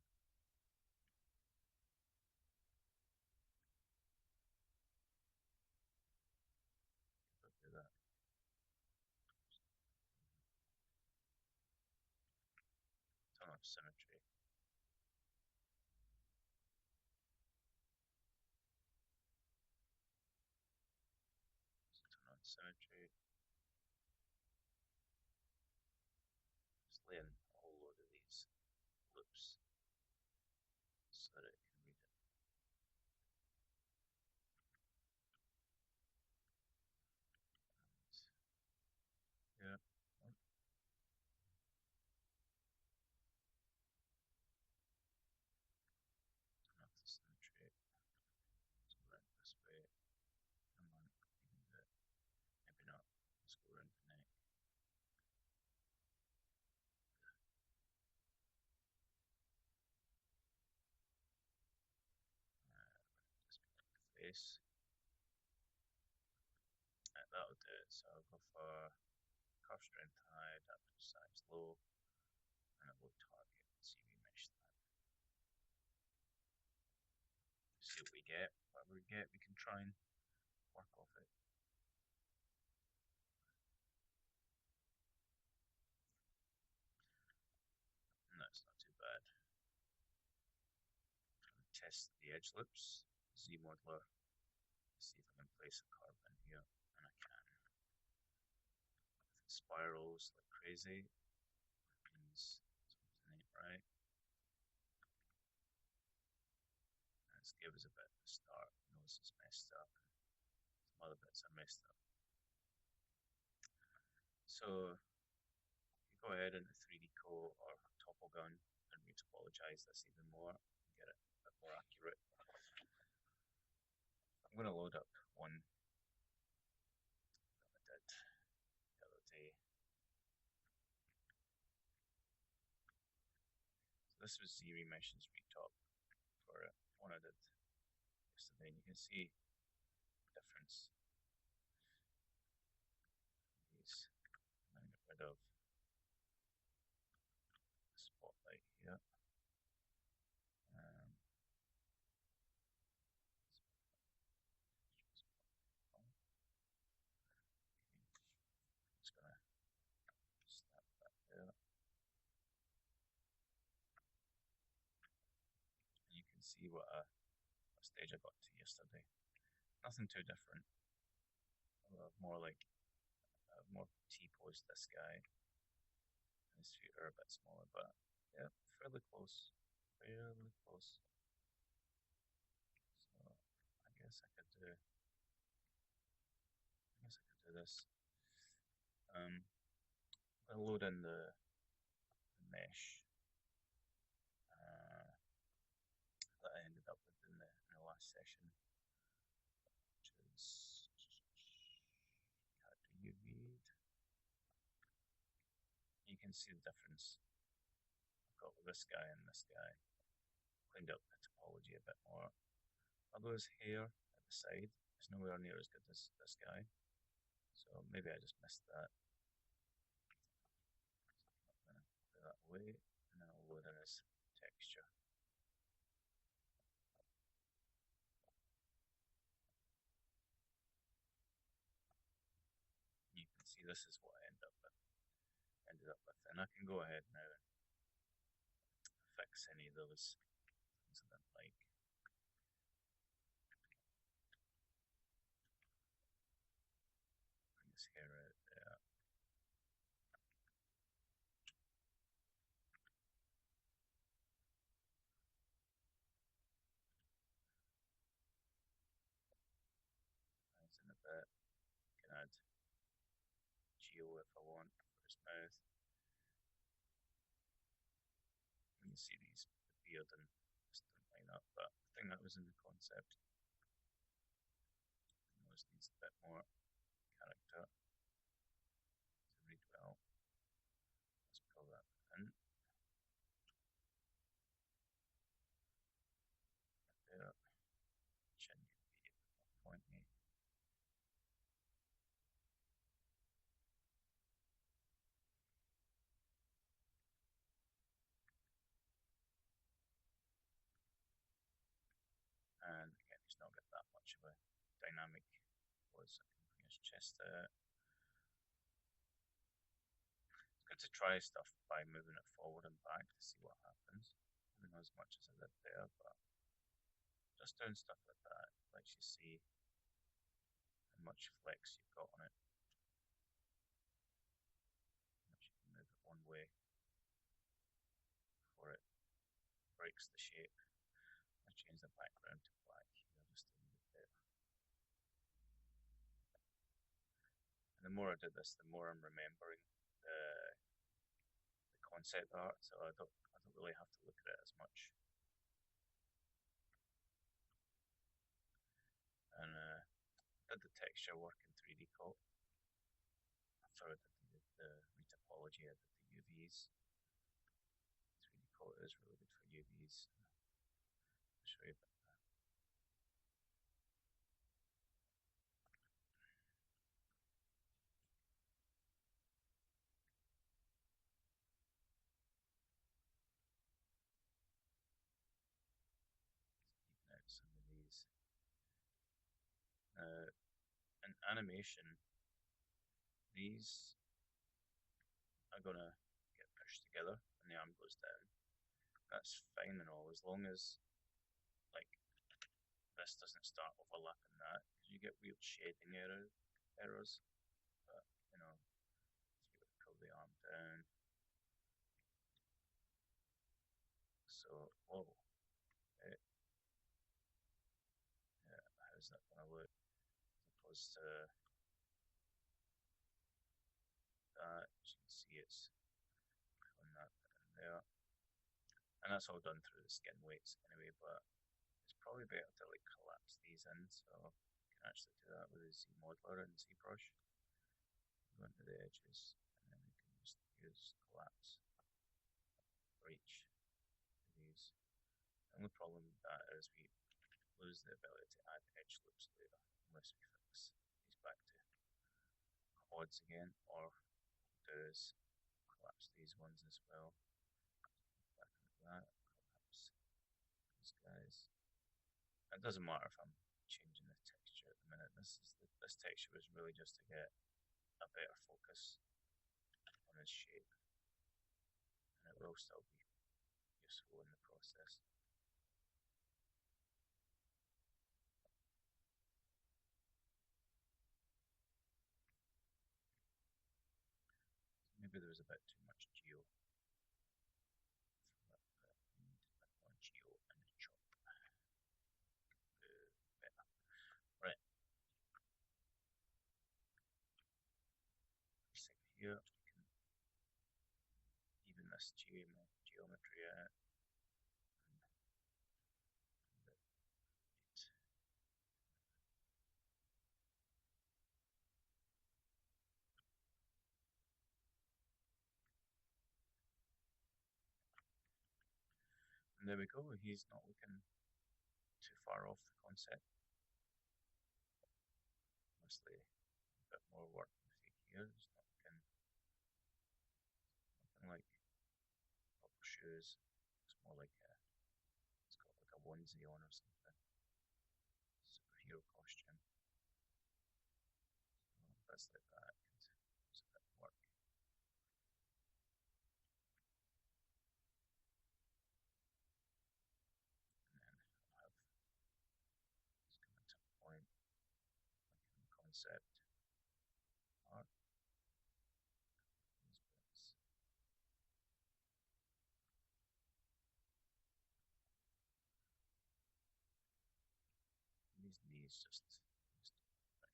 Don't do that. Turn off symmetry. Turn on symmetry. Just lay in a whole load of these loops so that it can read it. And yeah, turn off the symmetry. Let's go around this way. Come on, you can do it. Maybe not. Let's go around the neck. Just make the face. That'll do it. So I'll go for curve strength high, adaptive size low, and a low target. See remesh that. See what we get. Whatever we get, we can try and work off it. And that's not too bad. I'm going to test the edge loops. Z modeler. See if I can place a curve in here, and I can. If it spirals like crazy, that means something ain't right. And let's give us a bit of a start. Notice it's messed up. Some other bits are messed up. So you go ahead into 3dCoat or Topogun and retopologize this even more and get it a bit more accurate. I'm going to load up one that I did the other day. So this was Z Remesh's retop for one I did yesterday, and you can see the difference. These, I'm going to get rid of the spotlight here. Just going to snap that there. And you can see what a stage I got to yesterday. Nothing too different. More like more T-posed this guy. And his feet are a bit smaller, but yeah, fairly close. Fairly close. So I guess I could do this. I'm gonna load in the mesh that I ended up with in the last session, which is character UV. can see the difference. I've got this guy and this guy. Cleaned up the topology a bit more. Although his hair at the side is nowhere near as good as this guy. So maybe I just missed that. I'm going to put that away, and then I'll load in his texture. You can see this is what I ended up with. And I can go ahead now and fix any of those things I didn't like. Bring his hair out there. Eyes in a bit. Can add geo if I want for his mouth. You can see the beard and just didn't line up, but I think that was in the concept. The nose needs a bit more character to read well. Let's pull that in. There. Chin can be a bit more pointy. And again, he's not got that much of a dynamic voice. I can bring his chest out. It's good to try stuff by moving it forward and back to see what happens. Maybe not as much as I did there, but just doing stuff like that lets you see how much flex you've got on it. How much you can move it one way before it breaks the shape. I change the background to black here just a little bit. And the more I did this, the more I'm remembering the concept art, so I don't really have to look at it as much. And did the texture work in 3dCoat. After I did the retopology, I did the UVs. 3dCoat is really good for UVs. I'll show you a bit of that. Even out some of these. In animation, these are gonna get pushed together and the arm goes down. That's fine and all, as long as like this doesn't start overlapping that, because you get weird shading errors. But you know, so you pull the arm down. So, whoa, okay. Yeah, how's that gonna look? As opposed to that, as you can see, it's pulling that in there. And that's all done through the skin weights anyway, but it's probably better to like collapse these in, so you can actually do that with a Z modeler and Zbrush. Go into the edges, and then we can just use collapse for each of these. The only problem with that is we lose the ability to add edge loops later, unless we fix these back to quads again, or what we'll do is collapse these ones as well. Back like that, collapse these guys. It doesn't matter if I'm changing the texture at the minute. This texture was really just to get a better focus on his shape, and it will still be useful in the process. Maybe there was a bit too much geo. We need a bit more geo in the chop. Better. Right. Same here. We can even this geometry out. And there we go, he's not looking too far off the concept. Obviously, a bit more work to take here. It's not looking nothing like proper shoes. It's more like it's got like a onesie on or something. Superhero costume. So bits like that could use a bit of work. And then I'll have this coming to a point, like in the concept art. These bits. And these knees just right.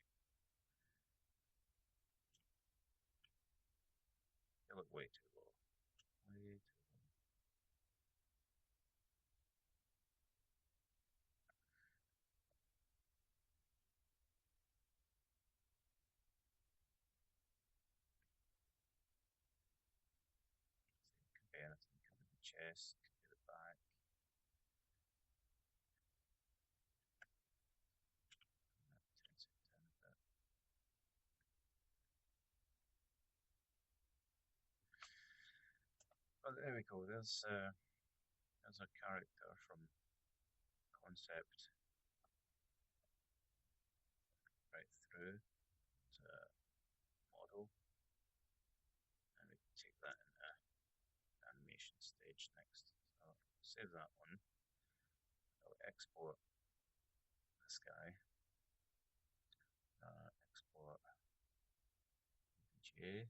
They look way too low. Way too low. So it could be anything, could be the chest, could be the back. And that turns it down a bit. But there we go, there's a character from concept right through to model, and we can take that into animation stage next. So save that one. I'll export this guy. Export VGA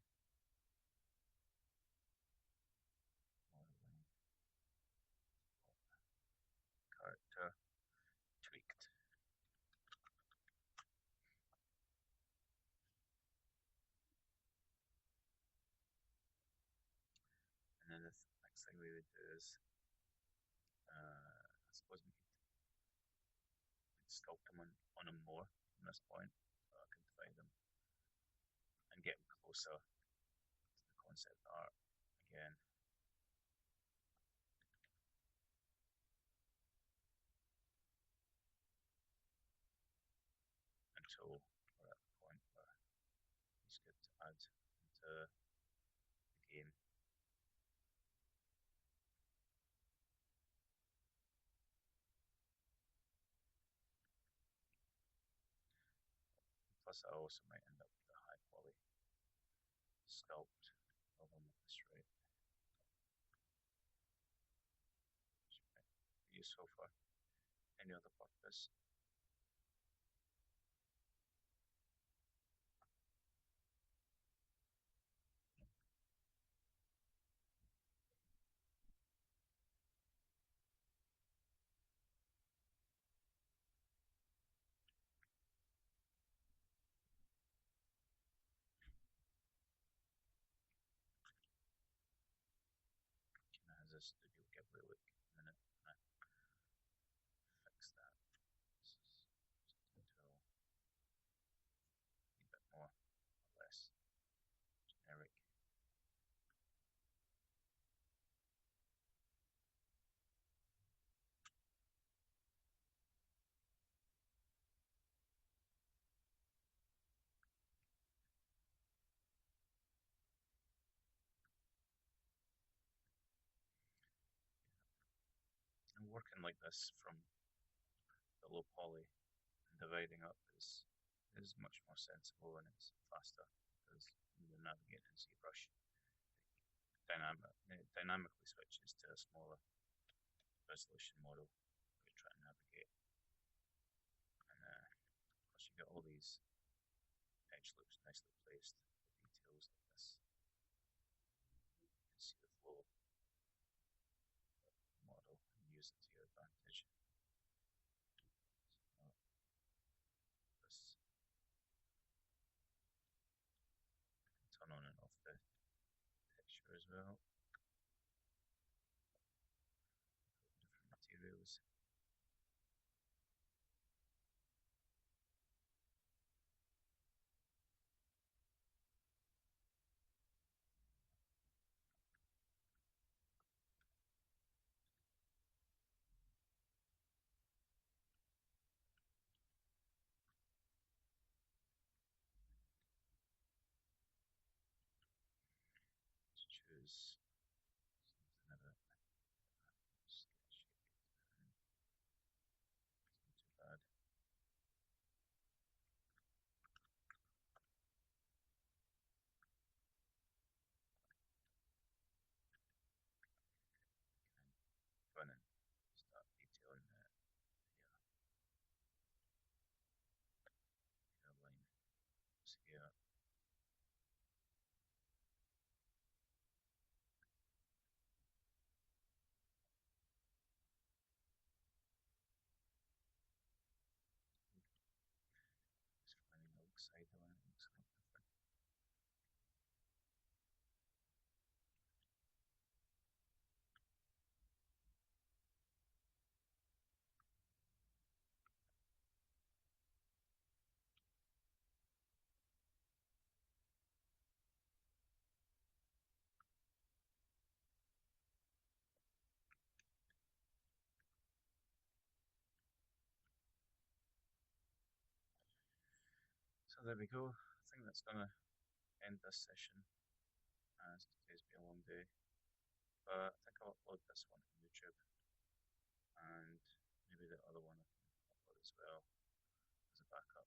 modeling character tweaked. And then the next thing we would do is, I suppose we'd sculpt them on them more from this point, so I can divide them and get them closer to the concept art again. Until we're at the point where it's good to add into the game. Plus, I also might end up with a high quality sculpt of them at this rate, which might be useful for any other purpose. Kind of has a Studio Ghibli look in a minute. I fix that. This is until a bit more or less generic. And working like this from the low poly and dividing up is much more sensible and it's faster because when you're navigating in ZBrush, it dynamically switches to a smaller resolution model where you're trying to navigate. And of course, you get all these edge loops nicely placed for details like this. You can see the flow of the model and use it to your advantage. So this turn on and off the texture as well. Different materials. use something a bit sketchy. It's not too bad. Go in and start detailing the hairline here. Just finding the look side of it looks a little different. So there we go. I think that's gonna end this session, as today's been a long day. But I think I'll upload this one to YouTube, and maybe the other one I can upload as well as a backup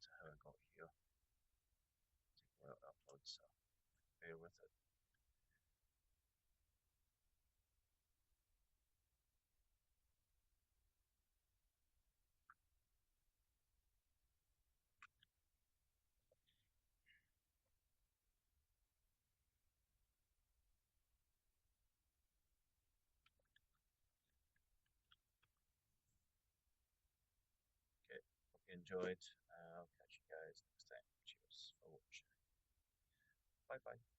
to how I got here. Take a while to upload, so bear with it. Okay, hope you enjoyed. I'll catch you guys next time. Cheers for watching. Bye bye.